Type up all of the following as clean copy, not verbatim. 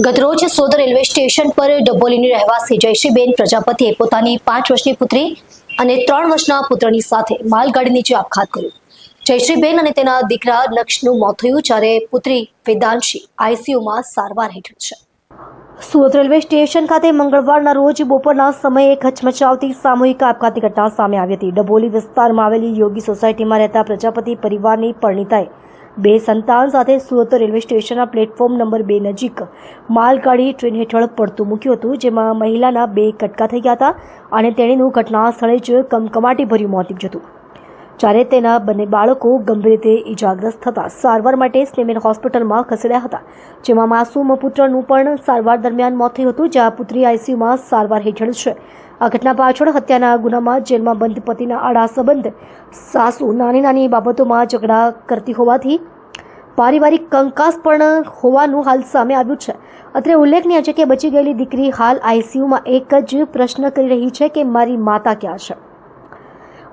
ગતરોજ સોદ railway station પર ડબોલીની રહેવાસી જયશ્રીબેન પ્રજાપતિએ પોતાની 5 વર્ષની પુત્રી અને 3 વર્ષના પુત્રની સાથે માલગાડી નીચે આપઘાત કર્યો। જયશ્રીબેન અને તેના દીકરા લક્ષનું મોત થયું, જ્યારે પુત્રી વેદાંશી આઈસીયુમાં સારવાર હેઠળ છે। સુરત રેલવે સ્ટેશન ખાતે મંગળવારના રોજ બપોરના સમયે ખચમચાવતી સામૂહિક આપઘાતની ઘટના સામે આવી હતી। ડબોલી વિસ્તારમાં આવેલી યોગી સોસાયટીમાં રહેતા પ્રજાપતિ પરિવારની પરિણીતાએ 2 સંતાન સાથે સુરત રેલવે સ્ટેશનના પ્લેટફોર્મ નંબર 2 નજીક માલગાડી ટ્રેન હેઠળ પડતું મૂક્યું હતું, જેમાં મહિલાના 2 કટકા થઈ ગયા હતા અને તેણીનું ઘટના સ્થળે જ કમકમાટીભર્યું મોત નીપજ્યું હતું, જ્યારે તેના બંને બાળકો ગંભીર રીતે ઇજાગ્રસ્ત થતાં સારવાર માટે સ્નેમેન હોસ્પિટલમાં ખસેડાયા હતા, જેમાં માસૂમ પુત્રનું પણ સારવાર દરમિયાન મોત થયું હતું, જ્યાં પુત્રી આઈસીયુમાં સારવાર હેઠળ છે। આ ઘટના પાછળ હત્યાના ગુનામાં જેલમાં બંધ પતિના આડા સંબંધ, સાસુ નાની બાબતોમાં ઝઘડા કરતી હોવાથી પારિવારિક કંકાસ પણ હોવાનું હાલ સામે આવ્યું છે। અત્રે ઉલ્લેખનીય છે કે બચી ગયેલી દીકરી હાલ આઈસીયુમાં એક જ પ્રશ્ન કરી રહી છે કે મારી માતા ક્યાં છે।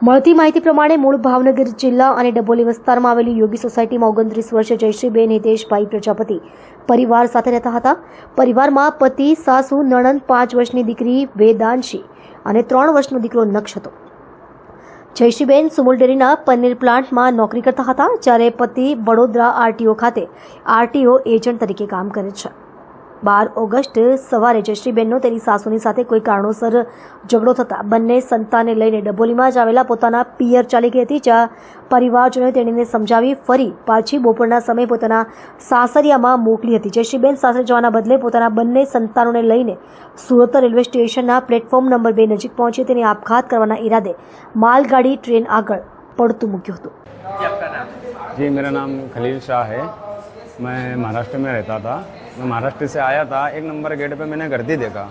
મળતી માહિતી પ્રમાણે મૂળ ભાવનગર જિલ્લા અને ડબોલી વિસ્તારમાં આવેલી યોગી સોસાયટીમાં 29 વર્ષીય જયશ્રીબેન હિતેશભાઈ પ્રજાપતિ પરિવાર સાથે રહેતા હતા। પરિવારમાં પતિ, સાસુ, નણંદ, 5 વર્ષની દીકરી વેદાંશી અને 3 વર્ષનો દીકરો નક્ષ હતો। જયશ્રીબેન સુમુલ ડેરીના પનીર પ્લાન્ટમાં નોકરી કરતા હતા, જ્યારે પતિ વડોદરા આરટીઓ ખાતે આરટીઓ એજન્ટ તરીકે કામ કરે છે। 12 ઓગસ્ટ સવારે જયશ્રીબેનનો તેની સાસુની સાથે કોઈ કારણોસર ઝઘડો થતાં બંને સંતાનને લઈને ડબોલીમાં જ આવેલા પોતાના પિયર ચાલી ગઈ હતી, જ્યાં પરિવારજનોએ તેણીને સમજાવી ફરી પાછી બપોરના સમયે પોતાના સાસરિયામાં મોકલી હતી। જયશ્રીબેન સાસરે જવાના બદલે પોતાના બંને સંતાનોને લઈને સુરત રેલવે સ્ટેશનના પ્લેટફોર્મ નંબર 2 નજીક પહોંચી તેને આપઘાત કરવાના ઈરાદે मालगाड़ी ट्रेन आगे पड़तू मुक्યું હતું। जी, मेरा नाम खलील शाह है। मैं महाराष्ट्र में रहता था। मैं महाराष्ट्र से आया था। 1 नंबर गेट पे मैंने गर्दी देखा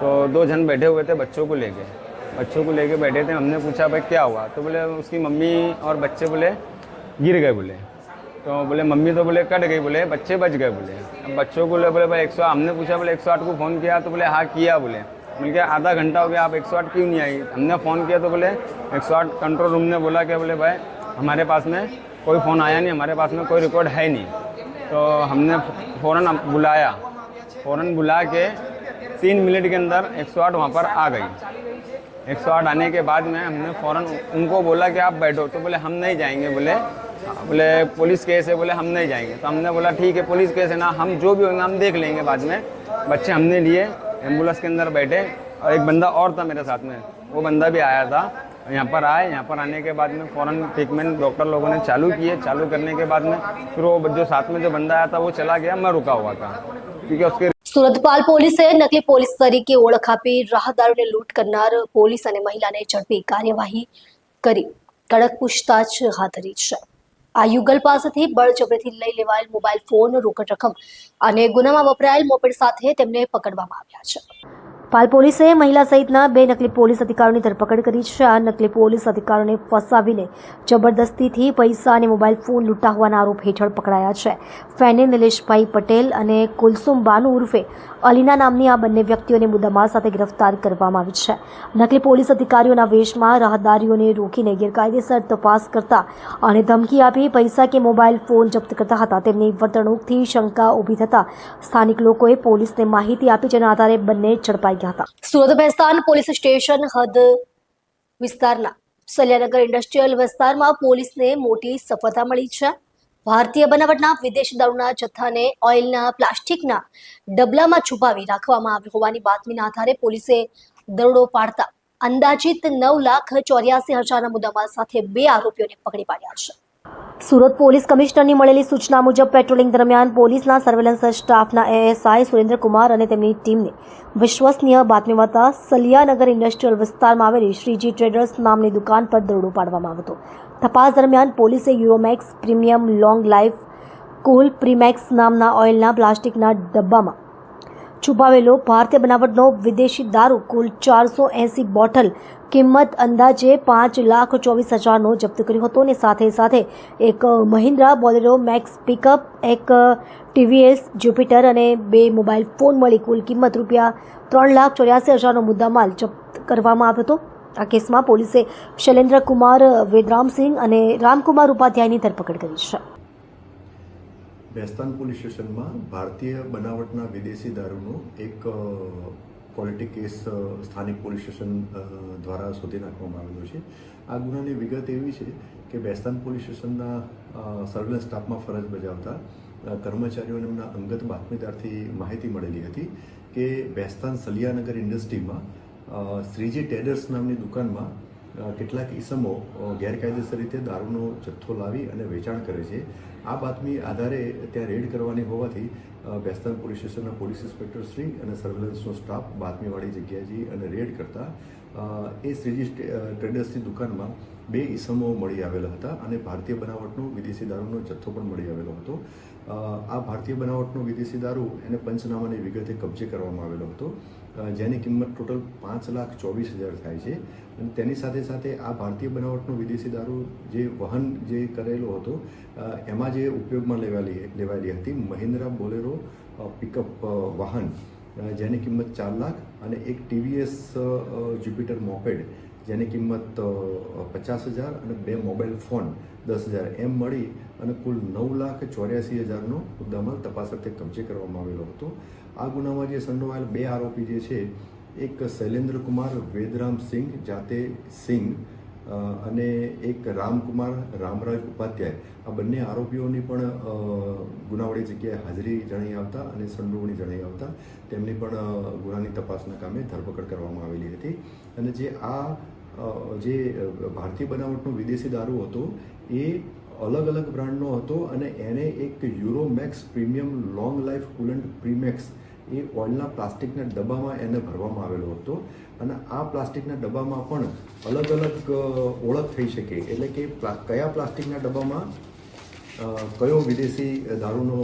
तो 2 जन बैठे हुए थे बच्चों को लेके बैठे थे। हमने पूछा भाई क्या हुआ, तो बोले उसकी मम्मी और बच्चे बोले गिर गए बोले। तो बोले मम्मी तो बोले कट गई बोले, बच्चे बच गए बोले। अब बच्चों को बोले भाई 108, हमने पूछा बोले 108 को फ़ोन किया, तो बोले हाँ किया बोले। मैंने कहा आधा घंटा हो गया, आप 108 क्यों नहीं आई? हमने फ़ोन किया तो बोले 108 कंट्रोल रूम ने बोला कि बोले भाई हमारे पास में कोई फ़ोन आया नहीं, हमारे पास में कोई रिकॉर्ड है नहीं। तो हमने फ़ौरन बुला के 3 मिनट के अंदर 108 वहाँ पर आ गई। 108 आने के बाद में हमने फ़ौरन उनको बोला कि आप बैठो, तो बोले हम नहीं जाएंगे बोले पुलिस केस है, बोले हम नहीं जाएंगे। तो हमने बोला ठीक है पुलिस केस है ना, हम जो भी होंगे हम देख लेंगे बाद में। बच्चे हमने लिए, एम्बुलेंस के अंदर बैठे और एक बंदा और था मेरे साथ में, वो बंदा भी आया था। यहाँ पर आने के बाद में फ़ौरन ट्रीटमेंट डॉक्टर लोगों ने चालू किए। चालू करने के बाद में फिर वो जो साथ में जो बंदा आया था वो चला गया, मैं रुका हुआ था क्योंकि उसके સુરતપાલ પોલીસે નકલી પોલીસ તરીકે ઓળખ આપી રાહદારીઓને લૂંટ કરનાર પોલીસ અને મહિલાને ઝડપી કાર્યવાહી કરી કડક પૂછતાછ હાથ ધરી છે। આ યુગલ પાસેથી બળજબરીથી લઈ લેવાયેલ મોબાઈલ ફોન, રોકડ રકમ અને ગુનામાં વપરાયેલ મોપેડ સાથે તેમને પકડવામાં આવ્યા છે। પાલ પોલીસે મહિલા સહિતના 2 નકલી પોલીસ અધિકારીઓની ધરપકડ કરી છે। આ નકલી પોલીસ અધિકારીઓને ફસાવીને જબરદસ્તીથી પૈસા અને મોબાઈલ ફોન લૂંટા હોવાના આરોપ હેઠળ પકડાયા છે। ફેને નિલેશભાઈ પટેલ અને કુલસુમ બાનુ ઉર્ફે અલીના નામની આ બંને વ્યક્તિઓને મુદ્દામાલ સાથે ગિરફ્તાર કરવામાં આવી છે। નકલી પોલીસ અધિકારીઓના વેશમાં રાહદારીઓને રોકીને ગેરકાયદેસર તપાસ કરતા અને ધમકી આપી પૈસા કે મોબાઈલ ફોન જપ્ત કરતા હતા। તેમની વર્તણૂકથી શંકા ઊભી થતા સ્થાનિક લોકોએ પોલીસને માહિતી આપી, જેના આધારે બંને ઝડપાઈ ગયા હતા। સુરત બેસ્તાન પોલીસ સ્ટેશન હદ વિસ્તારના સલિયાનગર ઇન્ડસ્ટ્રીયલ વિસ્તારમાં પોલીસને મોટી સફળતા મળી છે। ભારતીય બનાવટના વિદેશી દારૂના જથ્થાને ઓઇલના પ્લાસ્ટિકના ડબલામાં છુપાવી રાખવામાં આવ્યો હોવાની બાતમીના આધારે પોલીસે દરોડો પાડતા અંદાજિત 9,84,000ના મુદ્દામાલ સાથે 2 આરોપીઓને પકડી પાડ્યા છે। સુરત પોલીસ કમિશનરની મળેલી સૂચના મુજબ પેટ્રોલિંગ દરમિયાન પોલીસના સર્વેલન્સ સ્ટાફના એએસઆઈ સુરેન્દ્રકુમાર અને તેમની ટીમને વિશ્વસનીય બાતમી મળતા સલિયાનગર ઇન્ડસ્ટ્રીયલ વિસ્તારમાં આવેલી શ્રીજી ટ્રેડર્સ નામની દુકાન પર દરોડો પાડવામાં આવ્યો હતો। તપાસ દરમિયાન પોલીસે યુરોમેક્સ પ્રીમિયમ લોંગ લાઈફ કુલ પ્રીમેક્સ નામના ઓઇલના પ્લાસ્ટિકના ડબ્બામાં છુપાવેલો ભારતીય બનાવટનો વિદેશી દારૂ કુલ 480 બોટલ કિંમત અંદાજે 5,24,000નો જપ્ત કર્યો હતો અને સાથે એક મહિન્દ્રા બોલેરો મેક્સ પિકઅપ, એક ટીવીએસ જ્યુપિટર અને 2 મોબાઈલ ફોન મળી કુલ કિંમત ₹3,84,000નો મુદ્દામાલ જપ્ત કરવામાં આવ્યો હતો। આ કેસમાં પોલીસે શૈલેન્દ્ર કુમાર વેદરામસિંહ અને રામકુમાર ઉપાધ્યાયની ધરપકડ કરી છે। બેસ્તાન પોલીસ સ્ટેશનમાં ભારતીય બનાવટના વિદેશી દારૂનો એક ક્વોલિટી કેસ સ્થાનિક પોલીસ સ્ટેશન દ્વારા શોધી નાખવામાં આવેલો છે. આ ગુનાની વિગત એવી છે કે બેસ્તાન પોલીસ સ્ટેશનના સર્વેલન્સ સ્ટાફમાં ફરજ બજાવતા કર્મચારીઓને એમના અંગત બાતમીદારથી માહિતી મળેલી હતી કે બેસ્તાન સલિયાનગર ઇન્ડસ્ટ્રીમાં શ્રીજી ટ્રેડર્સ નામની દુકાનમાં કેટલાક ઈસમો ગેરકાયદેસર રીતે દારૂનો જથ્થો લાવી અને વેચાણ કરે છે. આ બાતમી આધારે ત્યાં રેડ કરવાની હોવાથી બેસ્તાન પોલીસ સ્ટેશનના પોલીસ ઇન્સ્પેક્ટર શ્રી અને સર્વેલન્સનો સ્ટાફ બાતમીવાળી જગ્યાએ જઈ અને રેડ કરતા એ શ્રીજી ટ્રેડર્સની દુકાનમાં 2 ઈસમો મળી આવેલા હતા અને ભારતીય બનાવટનો વિદેશી દારૂનો જથ્થો પણ મળી આવેલો હતો. આ ભારતીય બનાવટનો વિદેશી દારૂ એને પંચનામાની વિગતે કબજે કરવામાં આવેલો હતો, જેની કિંમત ટોટલ 5,24,000 થાય છે. અને તેની સાથે સાથે આ ભારતીય બનાવટનો વિદેશી દારૂ જે વહન જે કરેલો હતો એમાં જે ઉપયોગમાં લેવાયેલી હતી મહિન્દ્રા બોલેરો પિકઅપ વાહન, જેની કિંમત 4 લાખ અને એક ટીવીએસ જ્યુપિટર મોપેડ જેની કિંમત 50,000 અને 2 મોબાઈલ ફોન 10,000 એમ મળી અને કુલ 9,84,000નો મુદ્દામાલ તપાસ અર્થે કબજે કરવામાં આવેલો હતો. આ ગુનામાં જે સંડોવાયેલ 2 આરોપી જે છે, એક શૈલેન્દ્ર કુમાર વેદરામ સિંઘ જાતે સિંઘ અને એક રામકુમાર રામરાજ ઉપાધ્યાય, આ બંને આરોપીઓની પણ ગુનાવાળી જગ્યાએ હાજરી જણાઈ આવતા અને સંડોવણી જણાઈ આવતા તેમની પણ ગુનાની તપાસના કામે ધરપકડ કરવામાં આવેલી હતી. અને જે ભારતીય બનાવટનો વિદેશી દારૂ હતો એ અલગ અલગ બ્રાન્ડનો હતો અને એને એક યુરોમેક્સ પ્રીમિયમ લોંગ લાઈફ કુલન્ટ પ્રીમેક્સ એ ઓઇલના પ્લાસ્ટિકના ડબ્બામાં એને ભરવામાં આવેલો હતો. અને આ પ્લાસ્ટિકના ડબ્બામાં પણ અલગ અલગ ઓળખ થઈ શકે, એટલે કે કયા પ્લાસ્ટિકના ડબ્બામાં કયો વિદેશી દારૂનો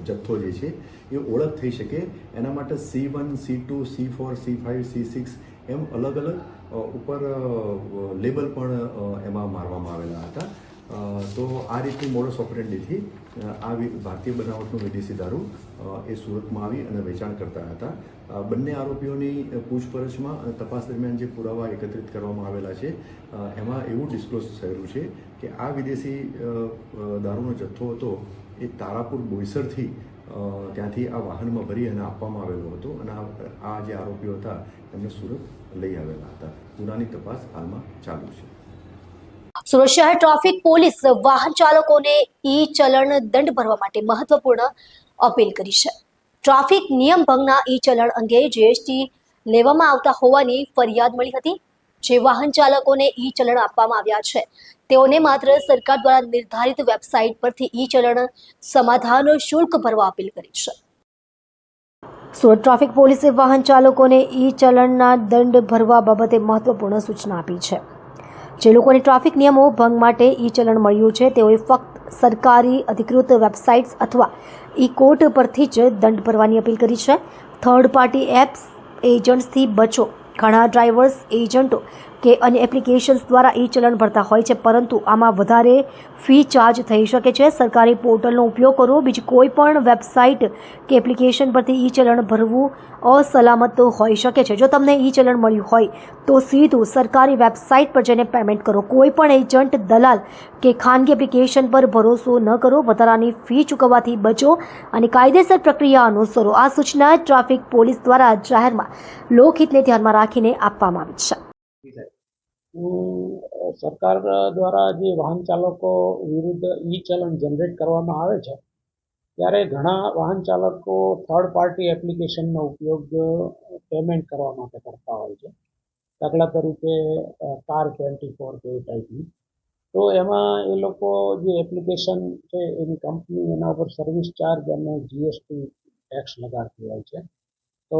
જથ્થો જે છે એ ઓળખ થઈ શકે એના માટે C1, C2, C4, C5, C6 એમ અલગ અલગ ઉપર લેબલ પણ એમાં મારવામાં આવેલા હતા. તો આ રીતની મોડસ ઓપરેન્ડીથી આ ભારતીય બનાવટનો વિદેશી દારૂ એ સુરતમાં આવી અને વેચાણ કરતા હતા. બંને આરોપીઓની પૂછપરછમાં અને તપાસ દરમિયાન જે પુરાવા એકત્રિત કરવામાં આવેલા છે એમાં એવું ડિસ્ક્લોઝ થયેલું છે કે આ વિદેશી દારૂનો જથ્થો હતો એ તારાપુર બોઈસરથી ત્યાંથી આ વાહનમાં ભરી અને આપવામાં આવેલો હતો અને આ જે આરોપીઓ હતા એમને સુરત લઈ આવેલા હતા. ગુનાની તપાસ હાલમાં ચાલુ છે. સુરત શહેર ટ્રાફિક પોલીસ વાહન ચાલકોને ઈ ચલણ દંડ ભરવા માટે મહત્વપૂર્ણ અપીલ કરી છે. ટ્રાફિક નિયમ ભંગના ઈ ચલણ અંગે જીએસટી લેવામાં આવતા હોવાની ફરિયાદ મળી હતી. જે વાહન ચાલકોને ઈ ચલણ આપવામાં આવ્યા છે તેઓને માત્ર સરકાર દ્વારા નિર્ધારિત વેબસાઇટ પરથી ઈ ચલણ સમાધાન શુલ્ક ભરવા અપીલ કરી છે. સુરત ટ્રાફિક પોલીસે વાહન ચાલકોને ઈ ચલણના દંડ ભરવા બાબતે મહત્વપૂર્ણ સૂચના આપી છે. જે લોકોને ટ્રાફિક નિયમો ભંગ માટે ઈ ચલણ મળ્યું છે તેઓએ ફક્ત સરકારી અધિકૃત વેબસાઇટ્સ અથવા ઈ કોર્ટ પરથી જ દંડ ભરવાની અપીલ કરી છે. થર્ડ પાર્ટી એપ્સ એજન્ટ્સથી બચો. ઘણા ડ્રાઈવર્સ એજન્ટો કે અન્ય એપ્લિકેશન્સ દ્વારા ઈ ચલણ ભરતા હોય છે, પરંતુ આમાં વધારે ફી ચાર્જ થઈ શકે છે. સરકારી પોર્ટલનો ઉપયોગ કરો. બીજી કોઈ પણ વેબસાઇટ કે એપ્લિકેશન પરથી ઈ ચલણ ભરવું અસલામત હોઈ શકે છે. જો તમને ઈ ચલણ મળ્યું હોય તો સીધું સરકારી વેબસાઇટ પર જઈને પેમેન્ટ કરો. કોઈ પણ એજન્ટ, દલાલ કે ખાનગી એપ્લિકેશન પર ભરોસો ન કરો. વધારાની ફી ચૂકવવાથી બચો અને કાયદેસર પ્રક્રિયા અનુસરો. આ સૂચના ટ્રાફિક પોલીસ દ્વારા જાહેરમાં લોકહિતને ધ્યાનમાં રાખીને આપવામાં આવી છે. સરકાર દ્વારા જે વાહન ચાલકો વિરુદ્ધ ઈ ચલણ જનરેટ કરવામાં આવે છે ત્યારે ઘણા વાહન ચાલકો થર્ડ પાર્ટી એપ્લિકેશનનો ઉપયોગ પેમેન્ટ કરવા માટે કરતા હોય છે. દાખલા તરીકે કાર24 કે એ ટાઈપની. તો એમાં એ લોકો જે એપ્લિકેશન છે એની કંપની એના ઉપર સર્વિસ ચાર્જ અને જીએસટી ટેક્સ લગાડતી હોય છે. તો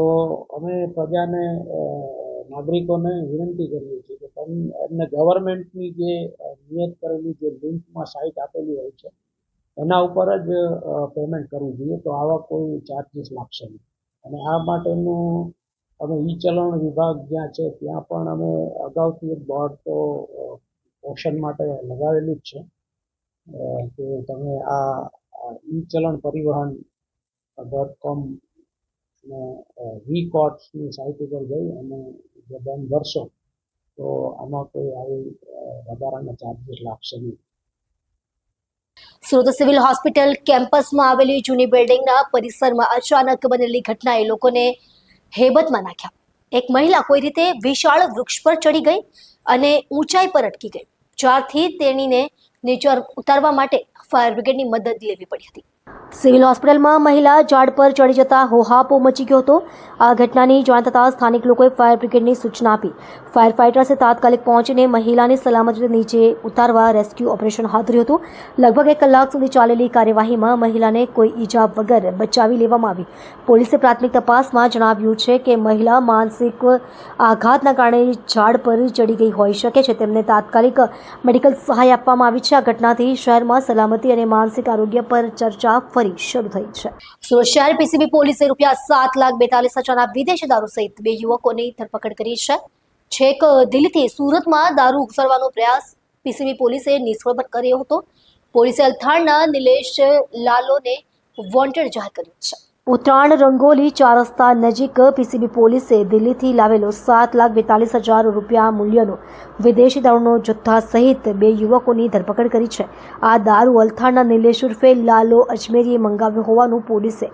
અમે પ્રજાને નાગરિકોને વિનંતી કરીએ છીએ કે એમને ગવર્મેન્ટની જે નિયત કરેલી જે લિંકમાં સાઇટ આપેલી હોય છે એના ઉપર જ પેમેન્ટ કરવું જોઈએ. તો આવા કોઈ ચાર્જીસ લાગશે નહીં. અને આ માટેનું અમે ઈ ચલણ વિભાગ જ્યાં છે ત્યાં પણ અમે અગાઉથી એક બોર્ડ તો ઓપ્શન માટે લગાવેલું જ છે કે તમે આ ઈ ચલણ પરિવહન .com અને વી-કોર્ટ્સની સાઇટ ઉપર જઈ અને જો દંડ ભરશો તો આમાં કોઈ આવી વધારાના ચાર્જીસ લાગશે નહીં. સુરત સિવિલ હોસ્પિટલ કેમ્પસમાં આવેલી જૂની બિલ્ડિંગના પરિસરમાં અચાનક બનેલી ઘટનાએ લોકોને હેબતમાં નાખ્યા. એક મહિલા કોઈ રીતે વિશાળ વૃક્ષ પર ચડી ગઈ અને ઊંચાઈ પર અટકી ગઈ, જ્યારથી તેણીને નીચે ઉતારવા માટે ફાયર બ્રિગેડની મદદ લેવી પડી હતી. સિવિલ હોસ્પિટલમાં મહિલા ઝાડ પર ચડી જતા હોહાપો મચી ગયો હતો. આ ઘટનાની જાણ થતાં સ્થાનિક લોકોએ ફાયર બ્રિગેડની સૂચના આપી. ફાયર ફાઇટર્સે તાત્કાલિક પહોંચીને મહિલાને સલામત રીતે નીચે ઉતારવા રેસ્ક્યુ ઓપરેશન હાથ ધર્યું હતું. લગભગ 1 કલાક સુધી ચાલેલી કાર્યવાહીમાં મહિલાને કોઈ ઈજા વગર બચાવી લેવામાં આવી. પોલીસે પ્રાથમિક તપાસમાં જણાવ્યું છે કે મહિલા માનસિક આઘાતના કારણે ઝાડ પર ચડી ગઈ હોઈ શકે છે. તેમને તાત્કાલિક મેડિકલ સહાય આપવામાં આવી છે. આ ઘટનાથી શહેરમાં સલામતી અને માનસિક આરોગ્ય પર ચર્ચા ફરી શરૂ થઈ છે. સુરત શહેર પીસીબી પોલીસે ₹7,42,000ના વિદેશી દારૂ સહિત 2 યુવકોની ધરપકડ કરી છે. છેક દિલ્હીથી સુરતમાં દારૂ ઘુસાડવાનો પ્રયાસ પીસીબી પોલીસે નિષ્ફળ કર્યો હતો. પોલીસે અલથાણના નિલેશ લાલોને વોન્ટેડ જાહેર કર્યો છે. ઉત્તરાયણ રંગોલી 4 રસ્તા નજીક પીસીબી પોલીસે દિલ્હીથી લાવેલો ₹7,42,000 મૂલ્યનો વિદેશી દારૂનો જથ્થા સહિત 2 યુવકોની ધરપકડ કરી છે. આ દારૂ અલથાણના નિલેશ ઉર્ફે લાલો અજમેરીએ મંગાવ્યો હોવાનું પોલીસે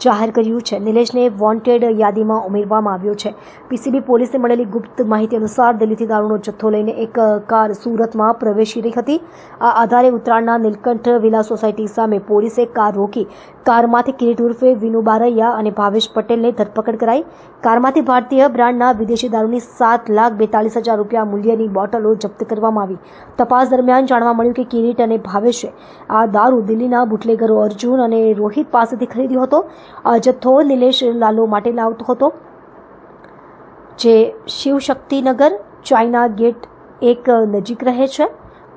જાહેર કર્યું છે. નિલેશને વોન્ટેડ યાદીમાં ઉમેરવામાં આવ્યો છે. પીસીબી પોલીસને મળેલી ગુપ્ત માહિતી અનુસાર દિલ્હીથી દારૂનો જથ્થો લઈને એક કાર સુરતમાં પ્રવેશી રહી હતી. આ આધારે ઉત્તરાયણના નીલકંઠ વિલા સોસાયટી સામે પોલીસે કાર રોકી કારમાંથી કિરીટ ઉર્ફે વિનુ બારૈયા અને ભાવેશ પટેલને ધરપકડ કરાઈ. કારમાંથી ભારતીય બ્રાન્ડના વિદેશી દારૂની ₹7,42,000 મૂલ્યની બોટલો જપ્ત કરવામાં આવી. તપાસ દરમિયાન જાણવા મળ્યું કે કિરીટ અને ભાવેશે આ દારૂ દિલ્હીના બુટલેગરો અર્જુન અને રોહિત પાસેથી ખરીદ્યો હતો. આ જથ્થો નિલેશ લાલો માટે લાવતો હતો, જે શિવશક્તિનગર ચાઇના ગેટ 1 નજીક રહે છે.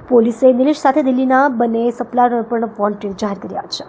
પોલીસે નિલેશ સાથે દિલ્હીના બંને સપ્લાયર પણ વોન્ટેડ જાહેર કર્યા છે.